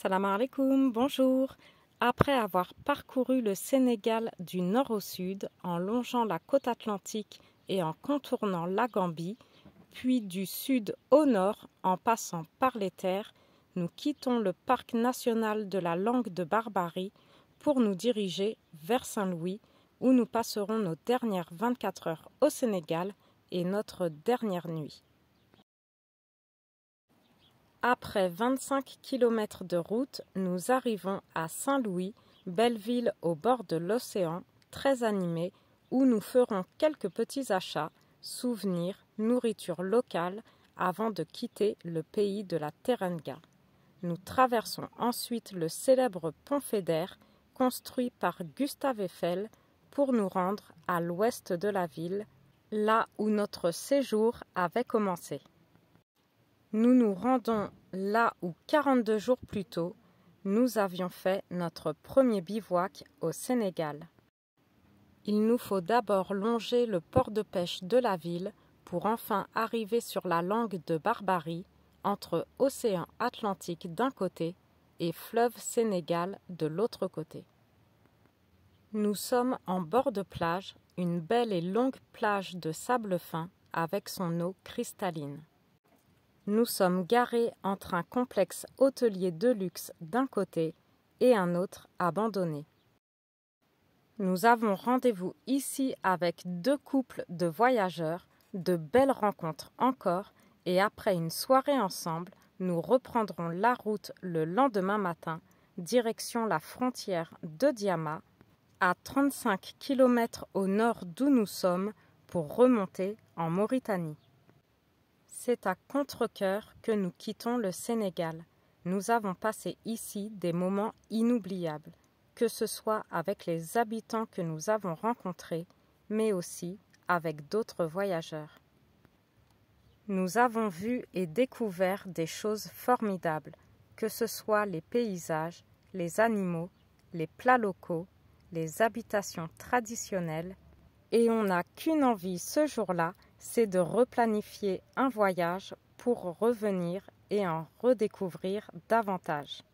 Salam alaikum, bonjour. Après avoir parcouru le Sénégal du nord au sud, en longeant la côte atlantique et en contournant la Gambie, puis du sud au nord en passant par les terres, nous quittons le parc national de la Langue de Barbarie pour nous diriger vers Saint-Louis, où nous passerons nos dernières 24 heures au Sénégal et notre dernière nuit. Après 25 km de route, nous arrivons à Saint-Louis, belle ville au bord de l'océan, très animée, où nous ferons quelques petits achats, souvenirs, nourriture locale, avant de quitter le pays de la Terenga. Nous traversons ensuite le célèbre pont Fédère, construit par Gustave Eiffel, pour nous rendre à l'ouest de la ville, là où notre séjour avait commencé. Nous nous rendons là où 42 jours plus tôt, nous avions fait notre premier bivouac au Sénégal. Il nous faut d'abord longer le port de pêche de la ville pour enfin arriver sur la Langue de Barbarie, entre océan Atlantique d'un côté et fleuve Sénégal de l'autre côté. Nous sommes en bord de plage, une belle et longue plage de sable fin avec son eau cristalline. Nous sommes garés entre un complexe hôtelier de luxe d'un côté et un autre abandonné. Nous avons rendez-vous ici avec 2 couples de voyageurs, de belles rencontres encore, et après une soirée ensemble, nous reprendrons la route le lendemain matin, direction la frontière de Diama, à 35 km au nord d'où nous sommes, pour remonter en Mauritanie. C'est à contre-cœur que nous quittons le Sénégal. Nous avons passé ici des moments inoubliables, que ce soit avec les habitants que nous avons rencontrés, mais aussi avec d'autres voyageurs. Nous avons vu et découvert des choses formidables, que ce soit les paysages, les animaux, les plats locaux, les habitations traditionnelles, et on n'a qu'une envie ce jour-là, c'est de replanifier un voyage pour revenir et en redécouvrir davantage.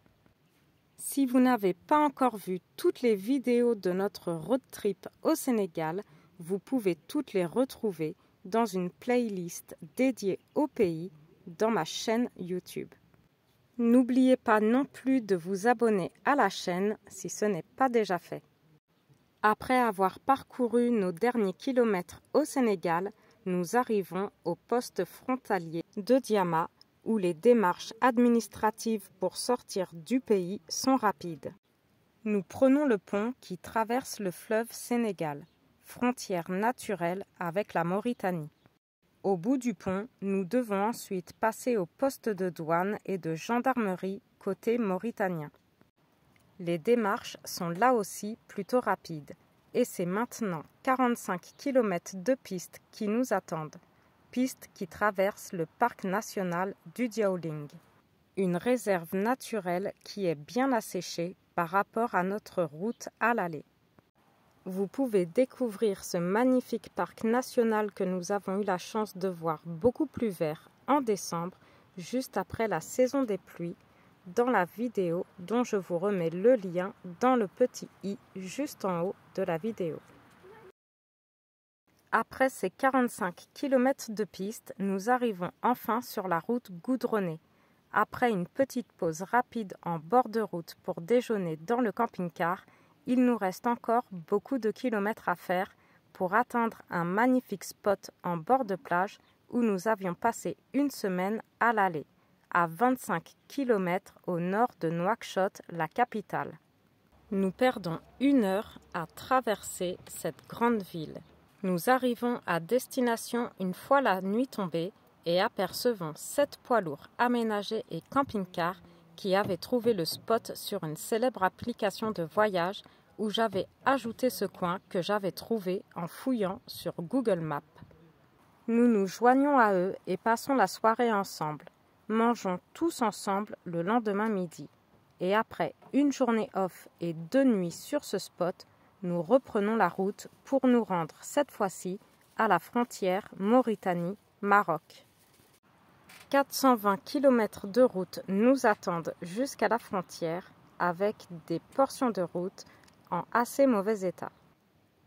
Si vous n'avez pas encore vu toutes les vidéos de notre road trip au Sénégal, vous pouvez toutes les retrouver dans une playlist dédiée au pays dans ma chaîne YouTube. N'oubliez pas non plus de vous abonner à la chaîne si ce n'est pas déjà fait. Après avoir parcouru nos derniers kilomètres au Sénégal, nous arrivons au poste frontalier de Diama, où les démarches administratives pour sortir du pays sont rapides. Nous prenons le pont qui traverse le fleuve Sénégal, frontière naturelle avec la Mauritanie. Au bout du pont, nous devons ensuite passer au poste de douane et de gendarmerie côté mauritanien. Les démarches sont là aussi plutôt rapides. Et c'est maintenant 45 km de pistes qui nous attendent, pistes qui traversent le parc national du Diaoling, une réserve naturelle qui est bien asséchée par rapport à notre route à l'aller. Vous pouvez découvrir ce magnifique parc national que nous avons eu la chance de voir beaucoup plus vert en décembre, juste après la saison des pluies, dans la vidéo dont je vous remets le lien dans le petit i juste en haut de la vidéo. Après ces 45 km de piste, nous arrivons enfin sur la route goudronnée. Après une petite pause rapide en bord de route pour déjeuner dans le camping-car, il nous reste encore beaucoup de kilomètres à faire pour atteindre un magnifique spot en bord de plage où nous avions passé une semaine à l'aller, à 25 km au nord de Nouakchott, la capitale. Nous perdons 1 heure à traverser cette grande ville. Nous arrivons à destination une fois la nuit tombée et apercevons 7 poids lourds aménagés et camping-cars qui avaient trouvé le spot sur une célèbre application de voyage où j'avais ajouté ce coin que j'avais trouvé en fouillant sur Google Maps. Nous nous joignons à eux et passons la soirée ensemble. Mangeons tous ensemble le lendemain midi. Et après une journée off et 2 nuits sur ce spot, nous reprenons la route pour nous rendre cette fois-ci à la frontière Mauritanie-Maroc. 420 km de route nous attendent jusqu'à la frontière avec des portions de route en assez mauvais état.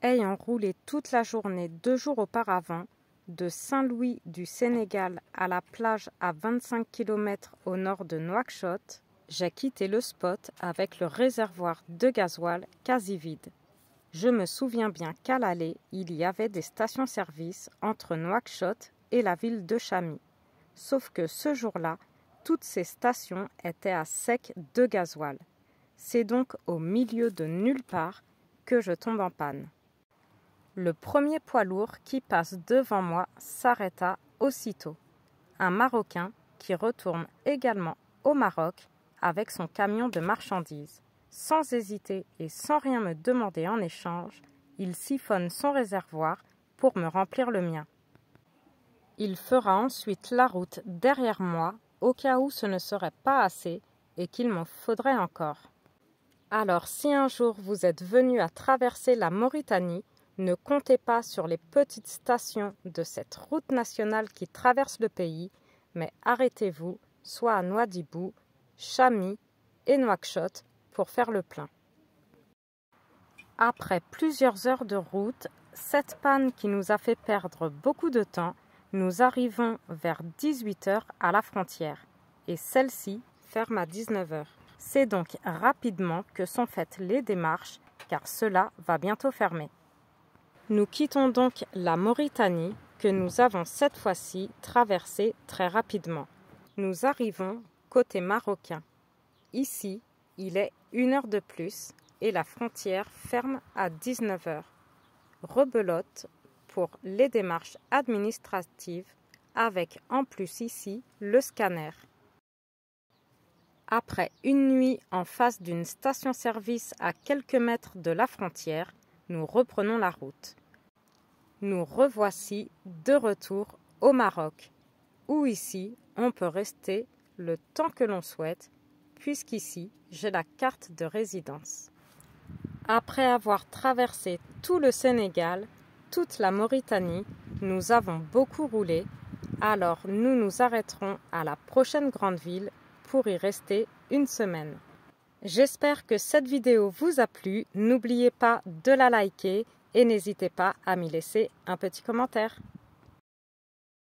Ayant roulé toute la journée 2 jours auparavant, de Saint-Louis du Sénégal à la plage à 25 km au nord de Nouakchott, j'ai quitté le spot avec le réservoir de gasoil quasi vide. Je me souviens bien qu'à l'aller, il y avait des stations-service entre Nouakchott et la ville de Chamy. Sauf que ce jour-là, toutes ces stations étaient à sec de gasoil. C'est donc au milieu de nulle part que je tombe en panne. Le premier poids lourd qui passe devant moi s'arrêta aussitôt. Un Marocain qui retourne également au Maroc avec son camion de marchandises. Sans hésiter et sans rien me demander en échange, il siphonne son réservoir pour me remplir le mien. Il fera ensuite la route derrière moi au cas où ce ne serait pas assez et qu'il m'en faudrait encore. Alors si un jour vous êtes venu à traverser la Mauritanie, ne comptez pas sur les petites stations de cette route nationale qui traverse le pays, mais arrêtez-vous soit à Nouadhibou, Chamy et Nouakchott pour faire le plein. Après plusieurs heures de route, cette panne qui nous a fait perdre beaucoup de temps, nous arrivons vers 18 h à la frontière et celle-ci ferme à 19 h. C'est donc rapidement que sont faites les démarches car cela va bientôt fermer. Nous quittons donc la Mauritanie que nous avons cette fois-ci traversée très rapidement. Nous arrivons côté marocain. Ici, il est 1 heure de plus et la frontière ferme à 19 h. Rebelote pour les démarches administratives avec en plus ici le scanner. Après une nuit en face d'une station-service à quelques mètres de la frontière, nous reprenons la route. Nous revoici de retour au Maroc, où ici on peut rester le temps que l'on souhaite, puisqu'ici j'ai la carte de résidence. Après avoir traversé tout le Sénégal, toute la Mauritanie, nous avons beaucoup roulé, alors nous nous arrêterons à la prochaine grande ville pour y rester une semaine. J'espère que cette vidéo vous a plu, n'oubliez pas de la liker et n'hésitez pas à m'y laisser un petit commentaire.